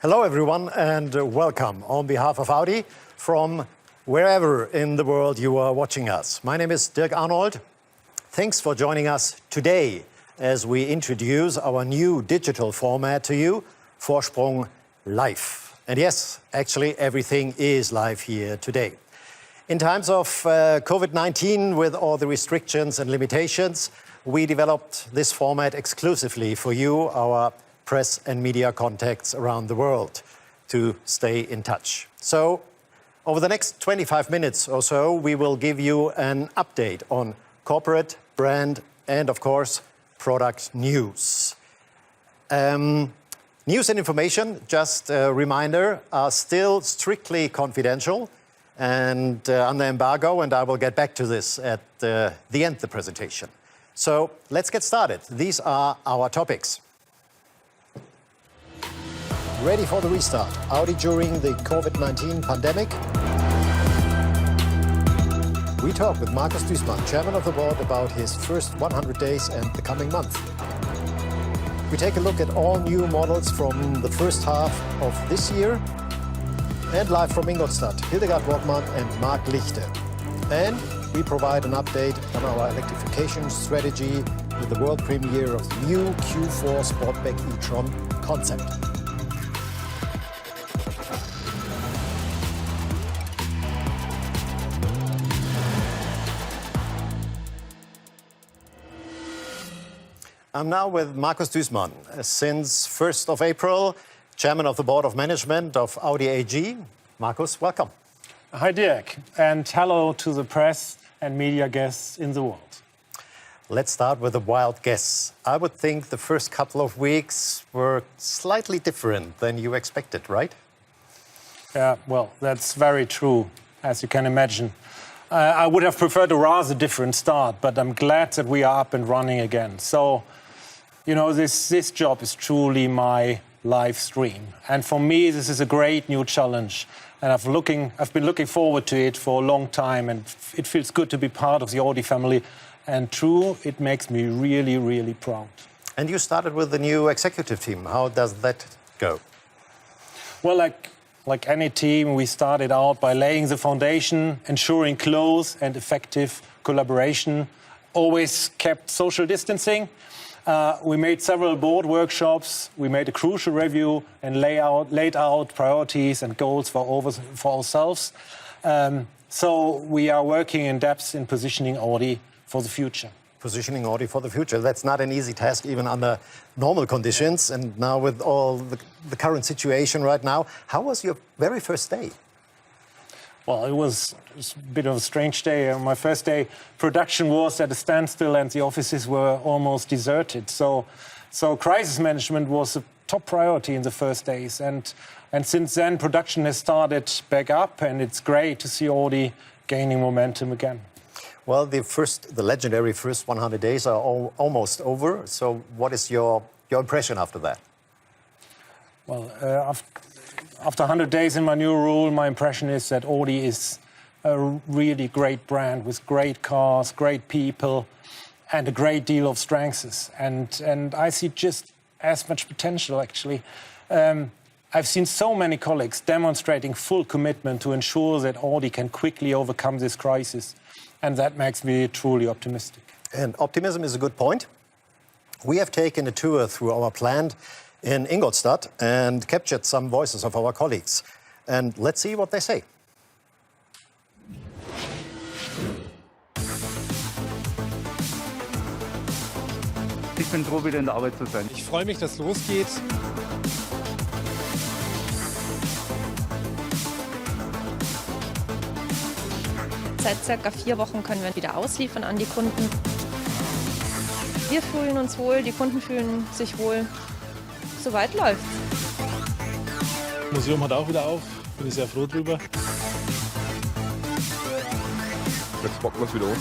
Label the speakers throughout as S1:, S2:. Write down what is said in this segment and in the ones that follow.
S1: Hello everyone and welcome on behalf of Audi from wherever in the world you are watching us. My name is Dirk Arnold. Thanks for joining us today as we introduce our new digital format to you, Vorsprung.Live. And yes, actually everything is live here today. In times of COVID-19 with all the restrictions and limitations, we developed this format exclusively for you, our press and media contacts around the world, to stay in touch. So, over the next 25 minutes or so, we will give you an update on corporate, brand, and of course, product news. News and information, just a reminder, are still strictly confidential and under embargo, and I will get back to this at the end of the presentation. So, let's get started. These are our topics. Ready for the restart. Audi during the COVID-19 pandemic. We talk with Markus Duesmann, chairman of the board, about his first 100 days and the coming month. We take a look at all new models from the first half of this year. And live from Ingolstadt, Hildegard Wortmann and Marc Lichte. And we provide an update on our electrification strategy with the world premiere of the new Q4 Sportback e-tron concept. I'm now with Markus Duesmann, since 1st of April, chairman of the board of management of Audi AG. Markus, welcome.
S2: Hi, Dirk, and hello to the press and media guests in the world.
S1: Let's start with a wild guess. I would think the first couple of weeks were slightly different than you expected, right?
S2: Yeah, well, that's very true, as you can imagine. I would have preferred a rather different start, but I'm glad that we are up and running again. So, you know, this job is truly my live stream. And for me, this is a great new challenge. And I've been looking forward to it for a long time. And it feels good to be part of the Audi family. And true, it makes me really, really proud.
S1: And you started with the new executive team. How does that go?
S2: Well, like any team, we started out by laying the foundation, ensuring close and effective collaboration, always kept social distancing. We made several board workshops, we made a crucial review and laid out priorities and goals for ourselves. So we are working in depth in positioning Audi for the future.
S1: Positioning Audi for the future. That's not an easy task, even under normal conditions. And now with all the current situation right now, how was your very first day?
S2: Well, it was a bit of a strange day. On my first day, production was at a standstill and the offices were almost deserted. So crisis management was a top priority in the first days. And since then, production has started back up, and it's great to see Audi gaining momentum again.
S1: Well, the legendary first 100 days are almost over. So what is your impression after that?
S2: Well, after 100 days in my new role, my impression is that Audi is a really great brand with great cars, great people, and a great deal of strengths. And I see just as much potential, actually. I've seen so many colleagues demonstrating full commitment to ensure that Audi can quickly overcome this crisis. And that makes me truly optimistic.
S1: And optimism is a good point. We have taken a tour through our plant in Ingolstadt and captured some voices of our colleagues. And let's see what they say.
S3: Ich bin froh, wieder in der Arbeit zu sein.
S4: Ich freue mich, dass es losgeht.
S5: Seit circa 4 Wochen können wir wieder ausliefern an die Kunden. Wir fühlen uns wohl, die Kunden fühlen sich wohl. Soweit läuft's.
S4: Das Museum hat auch wieder auf. Bin ich sehr froh drüber.
S6: Jetzt bocken wir es wieder um.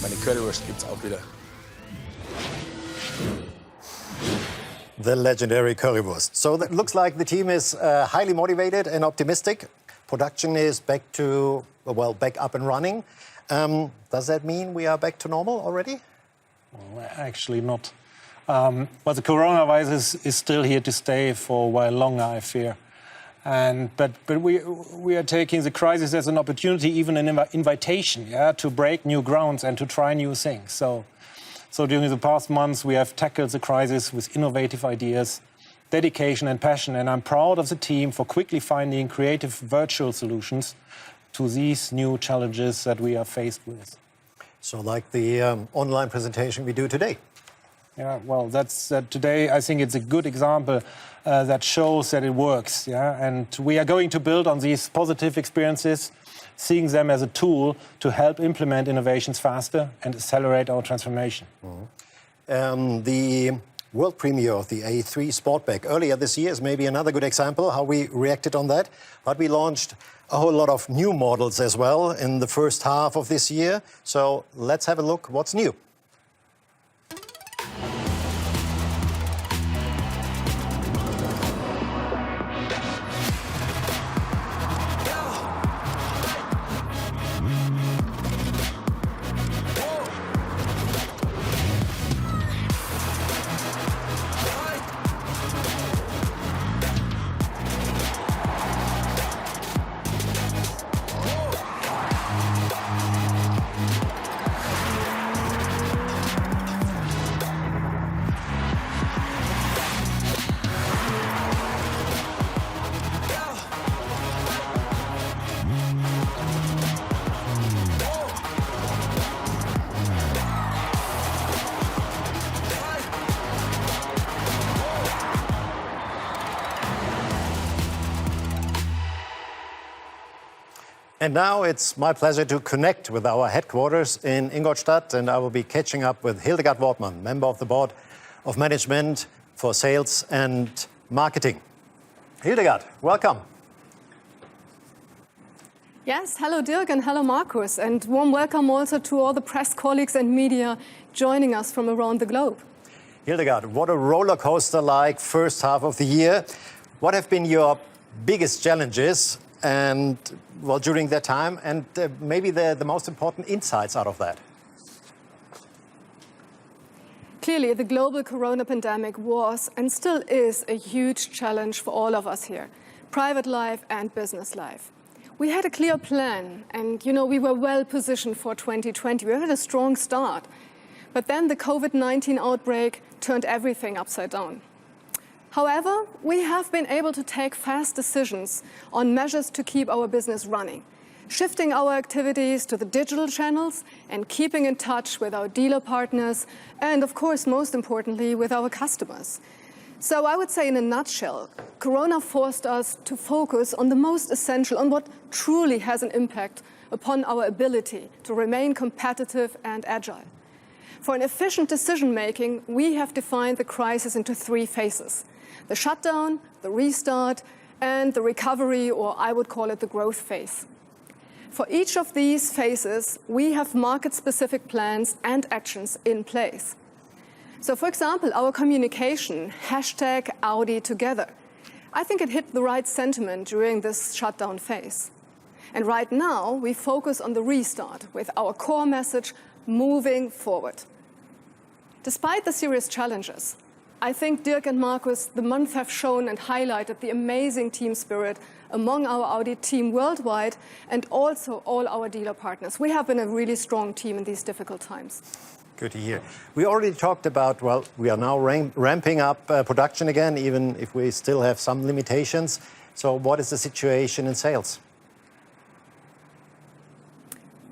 S6: Meine Currywurst gibt's auch wieder.
S1: The legendary currywurst. So it looks like the team is highly motivated and optimistic. Production is back up and running. Does that mean we are back to normal already?
S2: Well, actually not. But the coronavirus is still here to stay for a while longer, I fear. But we are taking the crisis as an opportunity, even an invitation, to break new grounds and to try new things. So during the past months, we have tackled the crisis with innovative ideas, dedication and passion. And I'm proud of the team for quickly finding creative virtual solutions to these new challenges that we are faced with.
S1: So like the online presentation we do today.
S2: Yeah, well, that's today. I think it's a good example that shows that it works. Yeah, and we are going to build on these positive experiences, seeing them as a tool to help implement innovations faster and accelerate our transformation.
S1: The world premiere of the A3 Sportback earlier this year is maybe another good example how we reacted on that. But we launched a whole lot of new models as well in the first half of this year. So let's have a look what's new. And now it's my pleasure to connect with our headquarters in Ingolstadt, and I will be catching up with Hildegard Wortmann, member of the Board of Management for Sales and Marketing. Hildegard, welcome.
S7: Yes, hello Dirk and hello Markus, and warm welcome also to all the press colleagues and media joining us from around the globe.
S1: Hildegard, what a roller coaster-like first half of the year. What have been your biggest challenges and well, during that time, and maybe the most important insights out of that?
S7: Clearly, the global corona pandemic was and still is a huge challenge for all of us here, private life and business life. We had a clear plan, and we were well positioned for 2020. We had a strong start. But then the COVID-19 outbreak turned everything upside down. However, we have been able to take fast decisions on measures to keep our business running, shifting our activities to the digital channels and keeping in touch with our dealer partners and, of course, most importantly, with our customers. So I would say in a nutshell, Corona forced us to focus on the most essential, on what truly has an impact upon our ability to remain competitive and agile. For an efficient decision-making, we have defined the crisis into 3 phases: the shutdown, the restart, and the recovery, or I would call it the growth phase. For each of these phases, we have market-specific plans and actions in place. So, for example, our communication, #AudiTogether, I think it hit the right sentiment during this shutdown phase. And right now, we focus on the restart with our core message, moving forward. Despite the serious challenges, I think Dirk and Markus, the months have shown and highlighted the amazing team spirit among our Audi team worldwide and also all our dealer partners. We have been a really strong team in these difficult times.
S1: Good to hear. We already talked about, well, we are now ramping up production again, even if we still have some limitations. So what is the situation in sales?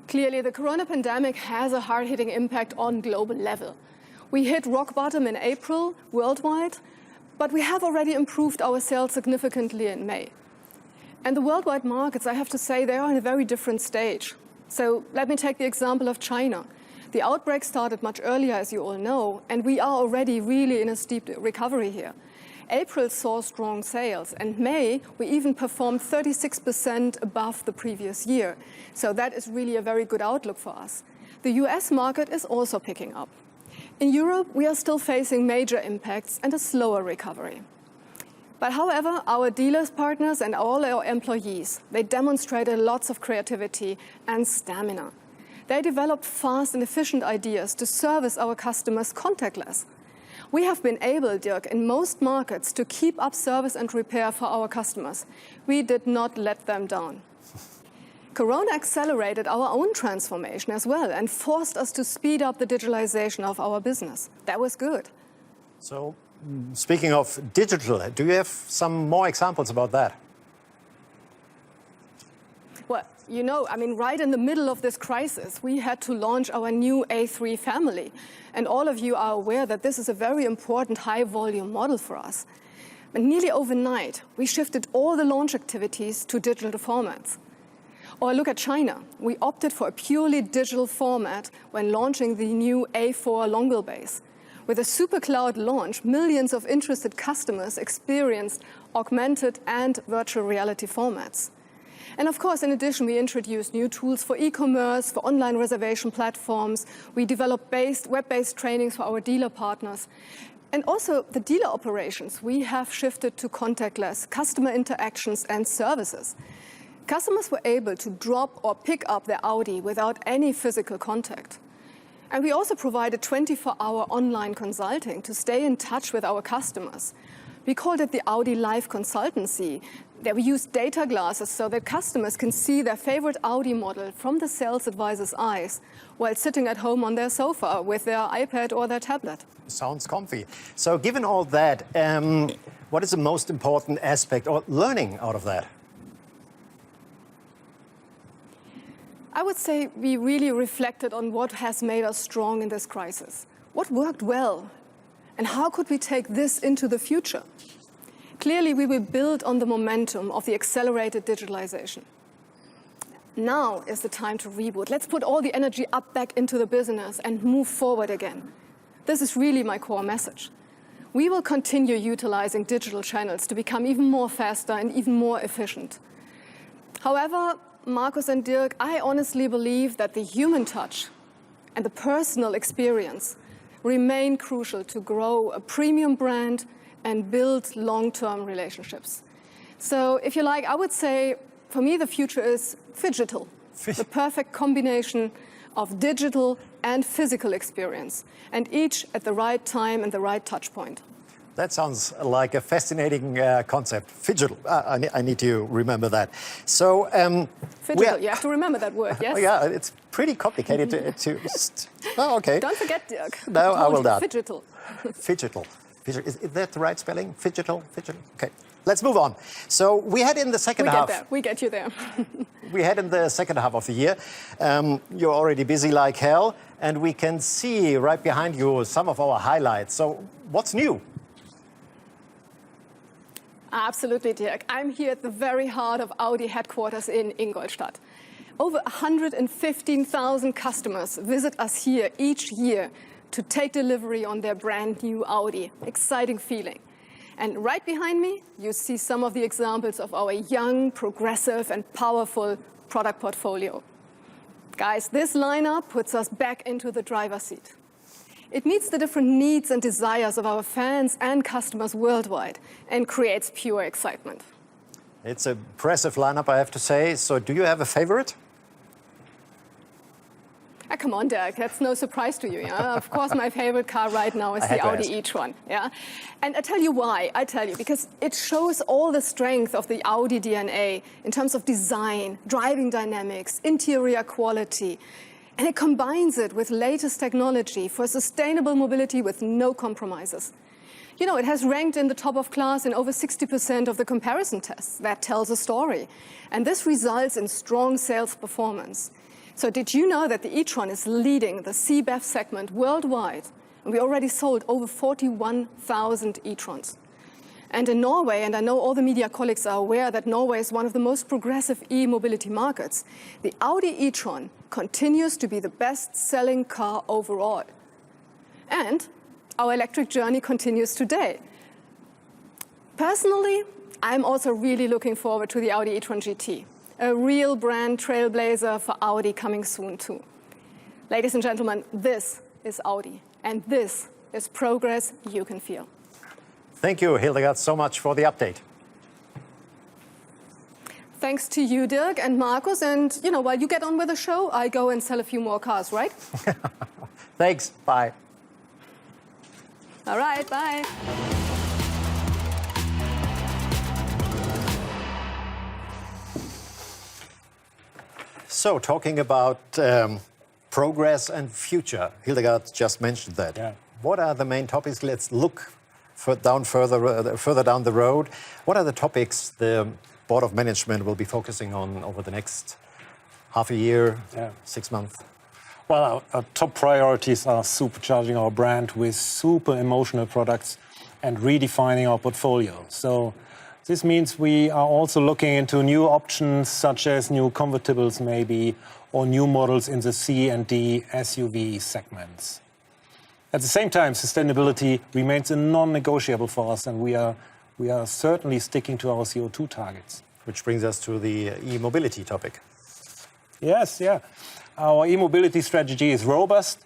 S7: Clearly, the corona pandemic has a hard-hitting impact on global level. We hit rock bottom in April worldwide, but we have already improved our sales significantly in May. And the worldwide markets, I have to say, they are in a very different stage. So let me take the example of China. The outbreak started much earlier, as you all know, and we are already really in a steep recovery here. April saw strong sales, and May, we even performed 36% above the previous year. So that is really a very good outlook for us. The US market is also picking up. In Europe, we are still facing major impacts and a slower recovery. But however, our dealers, partners, and all our employees, they demonstrated lots of creativity and stamina. They developed fast and efficient ideas to service our customers contactless. We have been able, Dirk, in most markets to keep up service and repair for our customers. We did not let them down. Corona accelerated our own transformation as well and forced us to speed up the digitalization of our business. That was good.
S1: So, speaking of digital, do you have some more examples about that?
S7: Well, you know, I mean, right in the middle of this crisis, we had to launch our new A3 family. And all of you are aware that this is a very important high-volume model for us. But nearly overnight, we shifted all the launch activities to digital formats. Or look at China. We opted for a purely digital format when launching the new A4 long wheelbase. With a SuperCloud launch, millions of interested customers experienced augmented and virtual reality formats. And of course, in addition, we introduced new tools for e-commerce, for online reservation platforms. We developed web-based trainings for our dealer partners. And also the dealer operations, we have shifted to contactless customer interactions and services. Customers were able to drop or pick up their Audi without any physical contact. And we also provided 24-hour online consulting to stay in touch with our customers. We called it the Audi Live Consultancy. There we used data glasses so that customers can see their favorite Audi model from the sales advisor's eyes while sitting at home on their sofa with their iPad or their tablet.
S1: Sounds comfy. So given all that, what is the most important aspect or learning out of that?
S7: I would say we really reflected on what has made us strong in this crisis. What worked well? And how could we take this into the future? Clearly, we will build on the momentum of the accelerated digitalization. Now is the time to reboot. Let's put all the energy up back into the business and move forward again. This is really my core message. We will continue utilizing digital channels to become even more faster and even more efficient. However, Markus and Dirk, I honestly believe that the human touch and the personal experience remain crucial to grow a premium brand and build long-term relationships. So if you like, I would say, for me, the future is phygital, the perfect combination of digital and physical experience, and each at the right time and the right touch point.
S1: That sounds like a fascinating concept. Phygital. I need to remember that. So,
S7: phygital. You have to remember that word. Yes.
S1: Oh, yeah, it's pretty complicated to. Oh, okay.
S7: Don't forget, Dirk.
S1: No, I will not.
S7: Phygital.
S1: Phygital. Is that the right spelling? Phygital. Phygital. Okay. Let's move on. So we had in the second half.
S7: We get you there.
S1: We had in the second half of the year. You're already busy like hell, and we can see right behind you some of our highlights. So what's new?
S7: Absolutely, Dirk. I'm here at the very heart of Audi headquarters in Ingolstadt. Over 115,000 customers visit us here each year to take delivery on their brand new Audi. Exciting feeling. And right behind me, you see some of the examples of our young, progressive, and powerful product portfolio. Guys, this lineup puts us back into the driver's seat. It meets the different needs and desires of our fans and customers worldwide and creates pure excitement.
S1: It's an impressive lineup, I have to say. So do you have a favorite?
S7: Come on, Dirk, that's no surprise to you. Yeah? Of course, my favorite car right now is the Audi e-tron. Yeah? And I tell you why. I tell you, because it shows all the strength of the Audi DNA in terms of design, driving dynamics, interior quality. And it combines it with latest technology for sustainable mobility with no compromises. You know, it has ranked in the top of class in over 60% of the comparison tests. That tells a story. And this results in strong sales performance. So did you know that the e-tron is leading the C-BEV segment worldwide? And we already sold over 41,000 e-trons. And in Norway, and I know all the media colleagues are aware that Norway is one of the most progressive e-mobility markets, the Audi e-tron continues to be the best-selling car overall. And our electric journey continues today. Personally, I'm also really looking forward to the Audi e-tron GT, a real brand trailblazer for Audi coming soon too. Ladies and gentlemen, this is Audi, and this is progress you can feel.
S1: Thank you, Hildegard, so much for the update.
S7: Thanks to you, Dirk and Markus. And, you know, while you get on with the show, I go and sell a few more cars, right?
S1: Thanks. Bye.
S7: All right, bye.
S1: So, talking about progress and future, Hildegard just mentioned that.
S2: Yeah.
S1: What are the main topics? Let's look further down the road. What are the topics the Board of Management will be focusing on over the next half a year, 6 months?
S2: Well, our top priorities are supercharging our brand with super emotional products and redefining our portfolio. So this means we are also looking into new options, such as new convertibles maybe, or new models in the C and D SUV segments. At the same time, sustainability remains a non-negotiable for us, and we are certainly sticking to our CO2 targets.
S1: Which brings us to the e-mobility topic.
S2: Yes, yeah. Our e-mobility strategy is robust,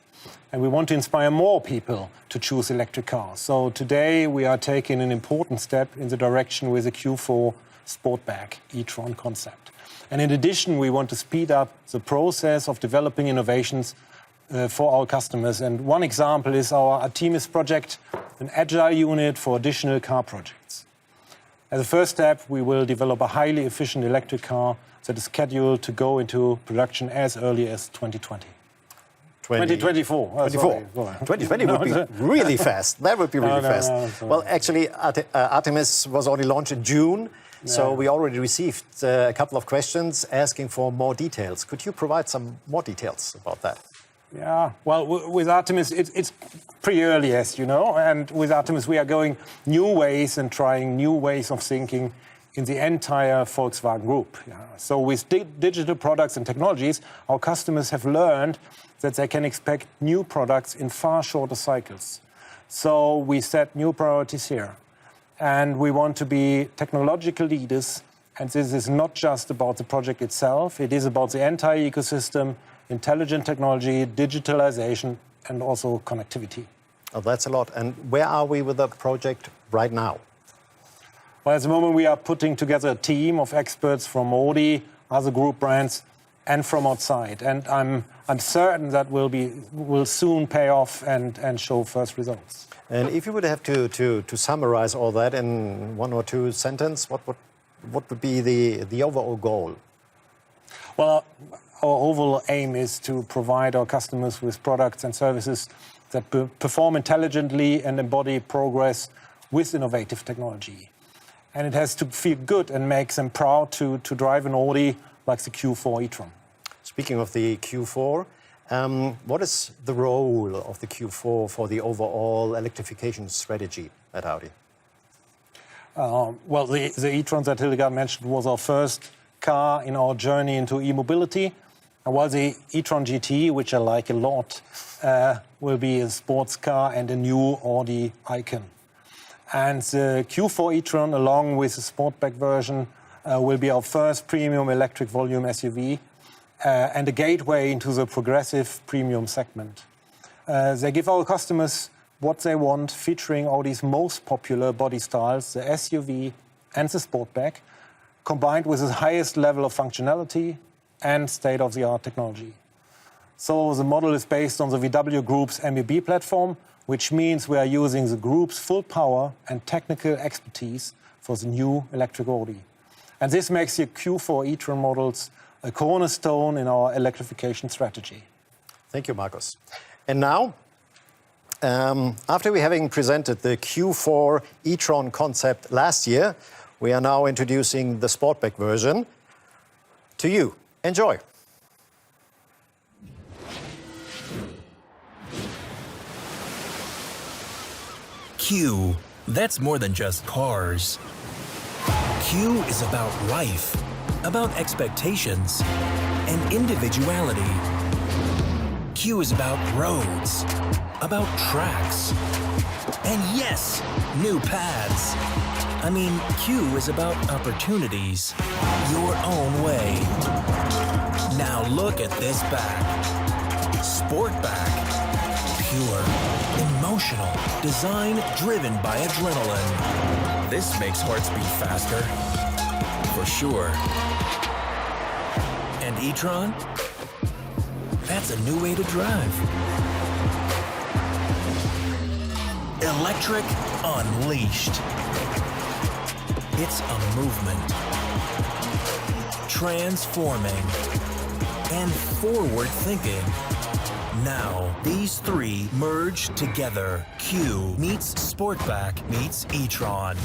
S2: and we want to inspire more people to choose electric cars. So today we are taking an important step in the direction with the Q4 Sportback e-tron concept. And in addition, we want to speed up the process of developing innovations for our customers. And one example is our Artemis project, an agile unit for additional car projects. As a first step, we will develop a highly efficient electric car that is scheduled to go into production as early as 2020. 2024.
S1: 2020 would be really fast. That would be really fast. Well, actually, Artemis was only launched in June, so we already received a couple of questions asking for more details. Could you provide some more details about that?
S2: Yeah, well, with Artemis, it's pretty early, as you know, and with Artemis we are going new ways and trying new ways of thinking in the entire Volkswagen Group. Yeah. So with digital products and technologies, our customers have learned that they can expect new products in far shorter cycles. So we set new priorities here. And we want to be technological leaders. And this is not just about the project itself. It is about the entire ecosystem, intelligent technology, digitalization, and also connectivity.
S1: Oh, that's a lot. And where are we with the project right now?
S2: Well, at the moment, we are putting together a team of experts from Audi, other group brands, and from outside. And I'm certain that will soon pay off and show first results.
S1: And if you would have to summarize all that in one or two sentences, what would be the overall goal?
S2: Well, our overall aim is to provide our customers with products and services that perform intelligently and embody progress with innovative technology. And it has to feel good and make them proud to drive an Audi like the Q4 e-tron.
S1: Speaking of the Q4, what is the role of the Q4 for the overall electrification strategy at Audi?
S2: Well, the e-tron that Hildegard mentioned was our first car in our journey into e-mobility. And while the e-tron GT, which I like a lot, will be a sports car and a new Audi icon. And the Q4 e-tron, along with the Sportback version, will be our first premium electric volume SUV and a gateway into the progressive premium segment. They give our customers what they want, featuring Audi's most popular body styles, the SUV and the Sportback, combined with the highest level of functionality and state-of-the-art technology. So the model is based on the VW Group's MEB platform, which means we are using the group's full power and technical expertise for the new electric Audi. And this makes the Q4 e-tron models a cornerstone in our electrification strategy.
S1: Thank you, Markus. And now, after we having presented the Q4 e-tron concept last year, we are now introducing the Sportback version to you. Enjoy.
S8: Q, that's more than just cars. Q is about life, about expectations, and individuality. Q is about roads, about tracks, and yes, new paths. I mean, Q is about opportunities, your own way. Now look at this back. Sportback. Pure, emotional, design driven by adrenaline. This makes hearts beat faster, for sure. And e-tron? That's a new way to drive. Electric unleashed. It's a movement. Transforming and forward thinking. Now, these three merge together. Q meets Sportback meets e-tron.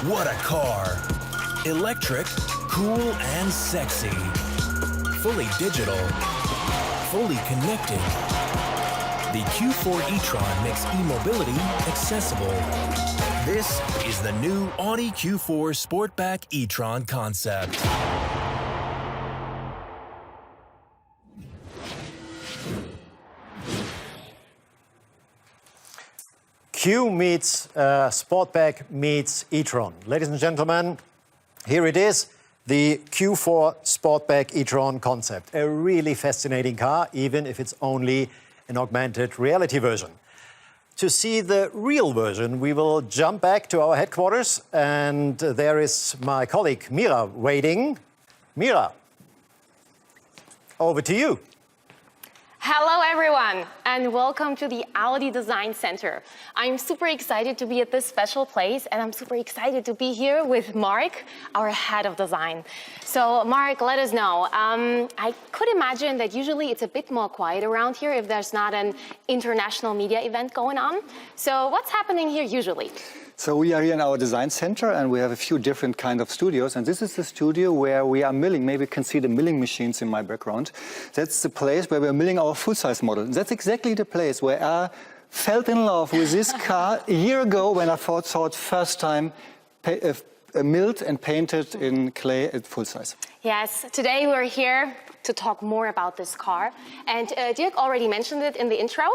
S8: What a car! Electric, cool and sexy. Fully digital, fully connected. The Q4 e-tron makes e-mobility accessible. This is the new Audi Q4 Sportback e-tron concept.
S1: Q meets Sportback meets e-tron. Ladies and gentlemen, here it is, the Q4 Sportback e-tron concept. A really fascinating car, even if it's only an augmented reality version. To see the real version, we will jump back to our headquarters, and there is my colleague Mira waiting. Mira, over to you.
S9: Hello everyone, and welcome to the Audi Design Center. I'm super excited to be at this special place, and I'm super excited to be here with Mark, our head of design. So Mark, let us know. I could imagine that usually it's a bit more quiet around here if there's not an international media event going on. So what's happening here usually?
S10: So we are here in our design center, and we have a few different kind of studios. And this is the studio where we are milling. Maybe you can see the milling machines in my background. That's the place where we're milling our full-size model. That's exactly the place where I fell in love with this car a year ago when I saw it first time milled and painted in clay at full size.
S9: Yes, today we're here to talk more about this car. And Dirk already mentioned it in the intro.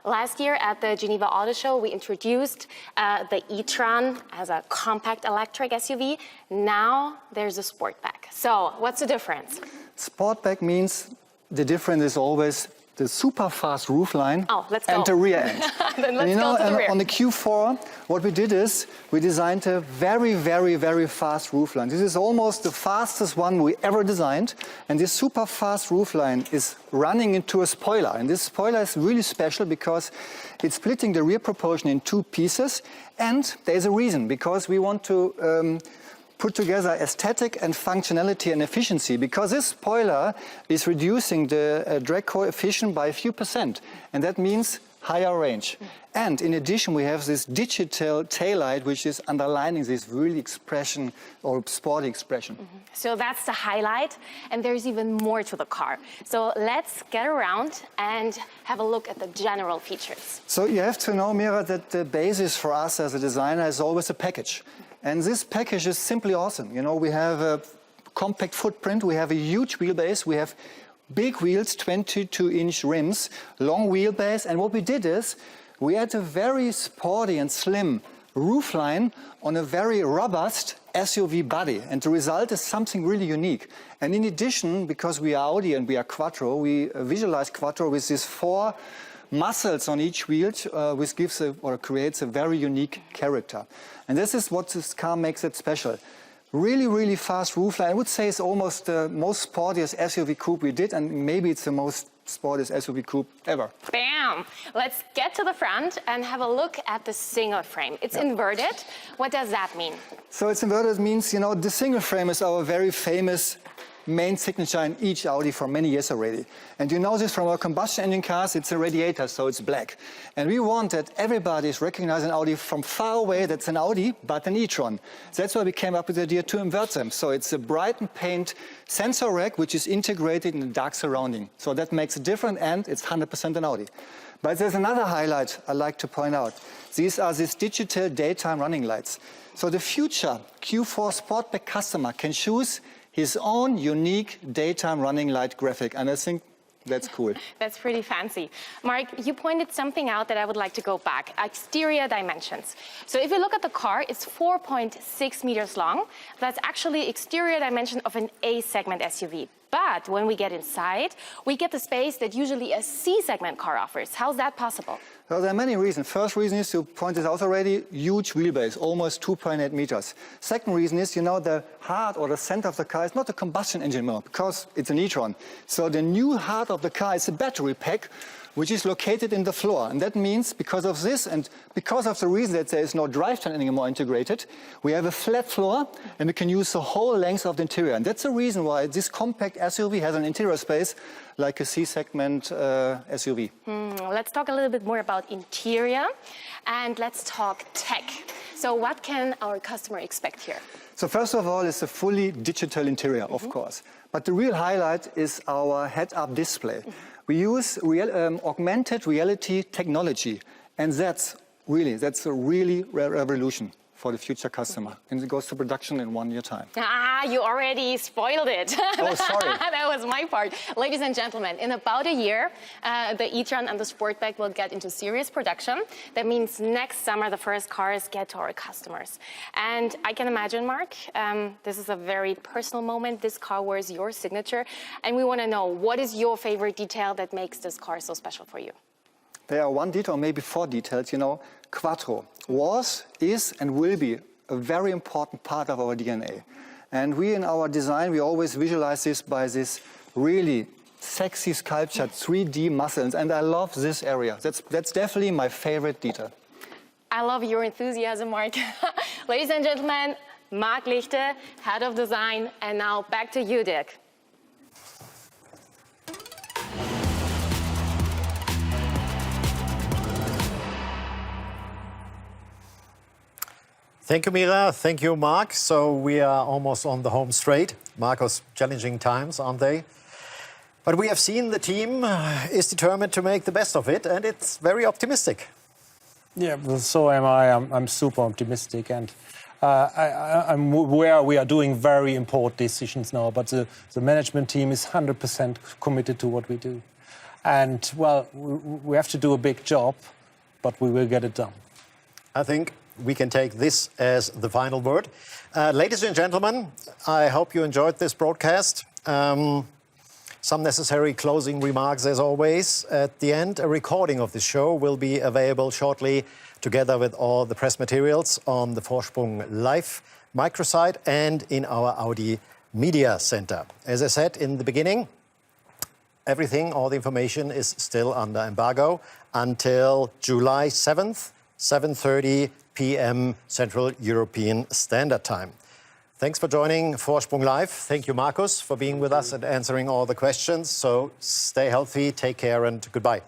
S9: Last year at the Geneva Auto Show, we introduced the e-tron as a compact electric SUV. Now there's a Sportback. So what's the difference?
S10: Sportback means the difference is always the super fast roofline and the rear end.
S9: Then let's go to the rear.
S10: On the Q4, what we did is we designed a very, very, very fast roofline. This is almost the fastest one we ever designed. And this super fast roofline is running into a spoiler. And this spoiler is really special because it's splitting the rear propulsion in two pieces. And there's a reason, because we want to put together aesthetic and functionality and efficiency, because this spoiler is reducing the drag coefficient by a few percent, and that means higher range. And in addition, we have this digital taillight, which is underlining this really expression or sporty expression.
S9: So that's the highlight, and there's even more to the car. So let's get around and have a look at the general features.
S10: So you have to know, Mira, that the basis for us as a designer is always a package. And this package is simply awesome. You know, we have a compact footprint, we have a huge wheelbase, we have big wheels, 22-inch rims, long wheelbase, and what we did is we had a very sporty and slim roofline on a very robust SUV body, and the result is something really unique. And in addition, because we are Audi and we are Quattro, we visualize Quattro with these 4 muscles on each wheel, which gives or creates a very unique character. And this is what this car makes it special. Really, really fast roofline. I would say it's almost the most sportiest SUV coupe we did, and maybe it's the most sportiest SUV coupe ever.
S9: Bam! Let's get to the front and have a look at the single frame. It's inverted. What does that mean?
S10: So it's inverted means, you know, the single frame is our very famous main signature in each Audi for many years already. And you know this from our combustion engine cars, it's a radiator, so it's black. And we want that everybody is recognizing Audi from far away, that's an Audi, but an e-tron. That's why we came up with the idea to invert them. So it's a brighten paint sensor rack, which is integrated in the dark surrounding. So that makes it different, and it's 100% an Audi. But there's another highlight I'd like to point out. These are these digital daytime running lights. So the future Q4 Sportback customer can choose his own unique daytime running light graphic, and I think that's cool.
S9: That's pretty fancy. Mark, you pointed something out that I would like to go back. Exterior dimensions. So if you look at the car, it's 4.6 meters long. That's actually exterior dimension of an A-segment SUV. But when we get inside, we get the space that usually a C-segment car offers. How's that possible?
S10: Well, there are many reasons. First reason is, you pointed out already, huge wheelbase, almost 2.8 meters. Second reason is, you know, the heart or the center of the car is not a combustion engine more, because it's an e-tron. So the new heart of the car is a battery pack, which is located in the floor. And that means because of this and because of the reason that there is no drivetrain anymore integrated, we have a flat floor and we can use the whole length of the interior. And that's the reason why this compact SUV has an interior space like a C-segment SUV.
S9: Let's talk a little bit more about interior and let's talk tech. So what can our customer expect here?
S10: So first of all, it's a fully digital interior, of course. But the real highlight is our head-up display. We use augmented reality technology, and that's a really revolution for the future customer. And it goes to production in 1 year time.
S9: You already spoiled it.
S10: Oh, sorry.
S9: That was my part. Ladies and gentlemen, in about a year, the e-tron and the Sportback will get into serious production. That means next summer, the first cars get to our customers. And I can imagine, Mark, this is a very personal moment. This car wears your signature. And we want to know, what is your favorite detail that makes this car so special for you?
S10: There are one detail, maybe four details. Quattro was, is, and will be a very important part of our DNA. And we, in our design, we always visualize this by this really sexy sculptured 3D muscles. And I love this area. That's definitely my favorite detail.
S9: I love your enthusiasm, Mark. Ladies and gentlemen, Mark Lichte, head of design. And now back to you, Dirk.
S1: Thank you, Mira. Thank you, Mark. So we are almost on the home straight. Marcos, challenging times, aren't they? But we have seen the team is determined to make the best of it, and it's very optimistic.
S2: Yeah, well, so am I. I'm super optimistic, and I'm aware we are doing very important decisions now, but the management team is 100% committed to what we do. And, well, we have to do a big job, but we will get it done.
S1: I think we can take this as the final word. Ladies and gentlemen, I hope you enjoyed this broadcast. Some necessary closing remarks as always. At the end, a recording of the show will be available shortly together with all the press materials on the Vorsprung.Live microsite and in our Audi Media Center. As I said in the beginning, everything, all the information is still under embargo until July 7th, 7:30 p.m. Central European Standard Time. Thanks for joining Vorsprung.Live. Thank you, Marcus, for being with us and answering all the questions. So stay healthy, take care, and goodbye.